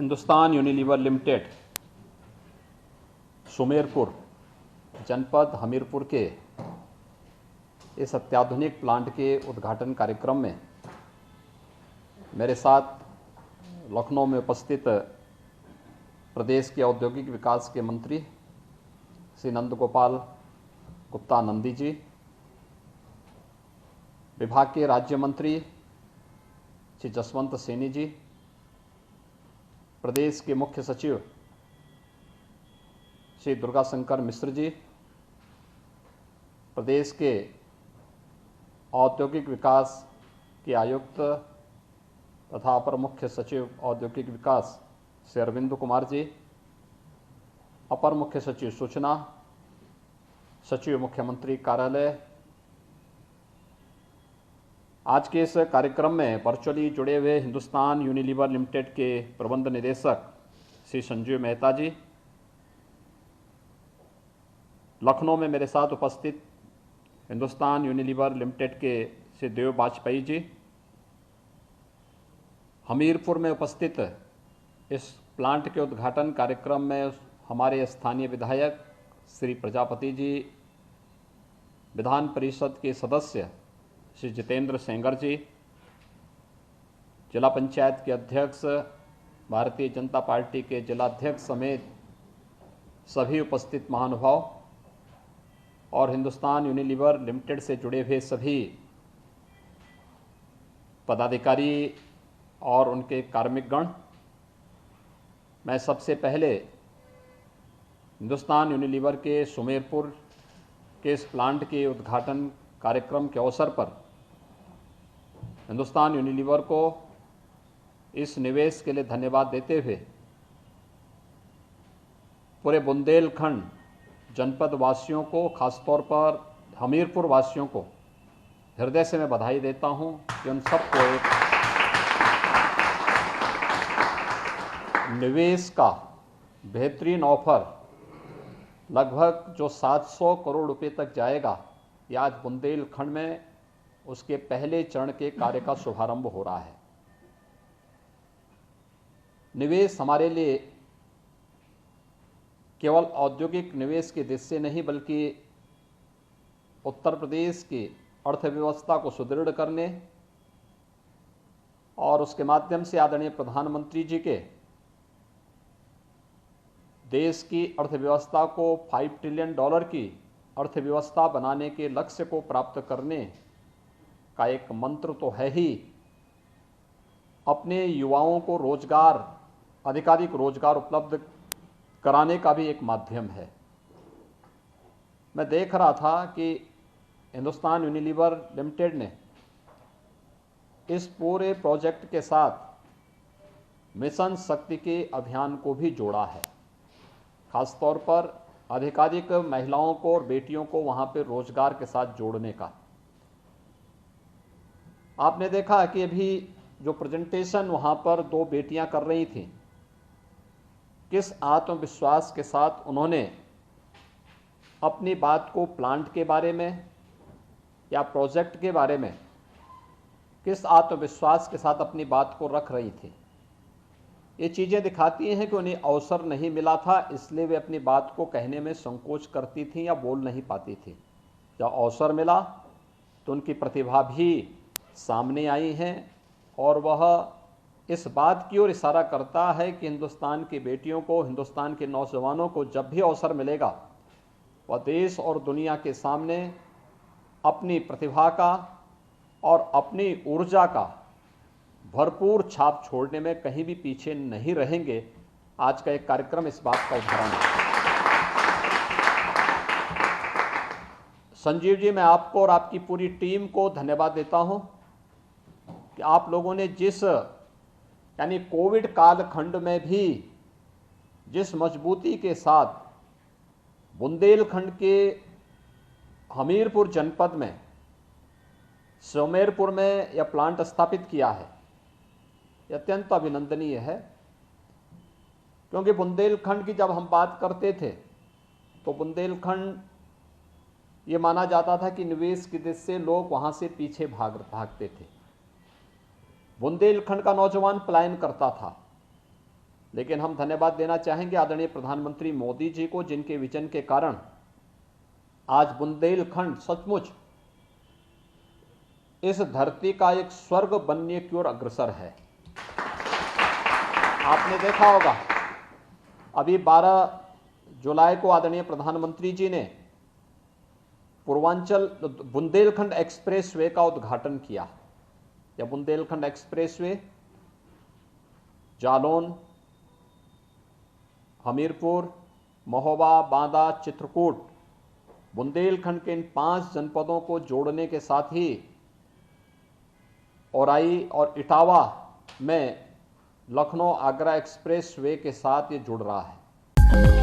Hindustan Unilever limited Sumerpur जनपद हमीरपुर के इस अत्याधुनिक प्लांट के उद्घाटन कार्यक्रम में मेरे साथ लखनऊ में उपस्थित प्रदेश के औद्योगिक विकास के मंत्री श्री नंद गोपाल गुप्ता नंदी जी, विभाग के राज्य मंत्री श्री जसवंत सैनी जी, प्रदेश के मुख्य सचिव श्री दुर्गा शंकर मिश्र जी, प्रदेश के औद्योगिक विकास के आयुक्त तथा अपर मुख्य सचिव औद्योगिक विकास श्री अरविंद कुमार जी, अपर मुख्य सचिव सूचना, सचिव मुख्यमंत्री कार्यालय। आज के इस कार्यक्रम में वर्चुअली जुड़े हुए हिंदुस्तान यूनिलीवर लिमिटेड के प्रबंध निदेशक श्री संजीव मेहता जी, लखनऊ में मेरे साथ उपस्थित हिंदुस्तान यूनिलीवर लिमिटेड के श्री देव वाजपेयी जी, हमीरपुर में उपस्थित इस प्लांट के उद्घाटन कार्यक्रम में हमारे स्थानीय विधायक श्री प्रजापति जी, विधान परिषद के सदस्य श्री जितेंद्र सेंगर जी, जिला पंचायत के अध्यक्ष, भारतीय जनता पार्टी के जिलाध्यक्ष समेत सभी उपस्थित महानुभाव और हिंदुस्तान यूनिलीवर लिमिटेड से जुड़े हुए सभी पदाधिकारी और उनके कार्मिकगण, मैं सबसे पहले हिंदुस्तान यूनिलीवर के सुमेरपुर के इस प्लांट के उद्घाटन कार्यक्रम के अवसर पर हिंदुस्तान यूनिलीवर को इस निवेश के लिए धन्यवाद देते हुए पूरे बुंदेलखंड जनपद वासियों को, खासतौर पर हमीरपुर वासियों को हृदय से मैं बधाई देता हूं कि उन सबको एक निवेश का बेहतरीन ऑफर लगभग जो 700 करोड़ रुपए तक जाएगा, ये आज बुंदेलखंड में उसके पहले चरण के कार्य का शुभारंभ हो रहा है। निवेश हमारे लिए केवल औद्योगिक निवेश की दृष्टि से नहीं, बल्कि उत्तर प्रदेश की अर्थव्यवस्था को सुदृढ़ करने और उसके माध्यम से आदरणीय प्रधानमंत्री जी के देश की अर्थव्यवस्था को $5 ट्रिलियन की अर्थव्यवस्था बनाने के लक्ष्य को प्राप्त करने का एक मंत्र तो है ही, अपने युवाओं को रोजगार, अधिकाधिक रोजगार उपलब्ध कराने का भी एक माध्यम है। मैं देख रहा था कि हिंदुस्तान यूनिलीवर लिमिटेड ने इस पूरे प्रोजेक्ट के साथ मिशन शक्ति के अभियान को भी जोड़ा है, खासतौर पर अधिकाधिक महिलाओं को और बेटियों को वहां पे रोजगार के साथ जोड़ने का। आपने देखा कि अभी जो प्रेजेंटेशन वहां पर दो बेटियां कर रही थीं, किस आत्मविश्वास के साथ उन्होंने अपनी बात को प्लांट के बारे में या प्रोजेक्ट के बारे में किस आत्मविश्वास के साथ अपनी बात को रख रही थी। ये चीज़ें दिखाती हैं कि उन्हें अवसर नहीं मिला था, इसलिए वे अपनी बात को कहने में संकोच करती थीं या बोल नहीं पाती थी। जब अवसर मिला तो उनकी प्रतिभा भी सामने आई है और वह इस बात की ओर इशारा करता है कि हिंदुस्तान की बेटियों को, हिंदुस्तान के नौजवानों को जब भी अवसर मिलेगा वह देश और दुनिया के सामने अपनी प्रतिभा का और अपनी ऊर्जा का भरपूर छाप छोड़ने में कहीं भी पीछे नहीं रहेंगे। आज का एक कार्यक्रम इस बात का उदाहरण है। संजीव जी, मैं आपको और आपकी पूरी टीम को धन्यवाद देता हूं कि आप लोगों ने जिस, यानी कोविड कालखंड में भी जिस मजबूती के साथ बुंदेलखंड के हमीरपुर जनपद में सुमेरपुर में यह प्लांट स्थापित किया है, यह अत्यंत अभिनंदनीय है। क्योंकि बुंदेलखंड की जब हम बात करते थे तो बुंदेलखंड ये माना जाता था कि निवेश की दृष्टि से लोग वहां से पीछे भागते थे। बुंदेलखंड का नौजवान पलायन करता था। लेकिन हम धन्यवाद देना चाहेंगे आदरणीय प्रधानमंत्री मोदी जी को, जिनके विजन के कारण आज बुंदेलखंड सचमुच इस धरती का एक स्वर्ग बनने की ओर अग्रसर है। आपने देखा होगा अभी 12 जुलाई को आदरणीय प्रधानमंत्री जी ने पूर्वांचल बुंदेलखंड एक्सप्रेसवे का उद्घाटन किया। यह बुंदेलखंड एक्सप्रेसवे जालौन, हमीरपुर, महोबा, बांदा, चित्रकूट, बुंदेलखंड के इन 5 जनपदों को जोड़ने के साथ ही औराई और इटावा में लखनऊ आगरा एक्सप्रेसवे के साथ ये जुड़ रहा है।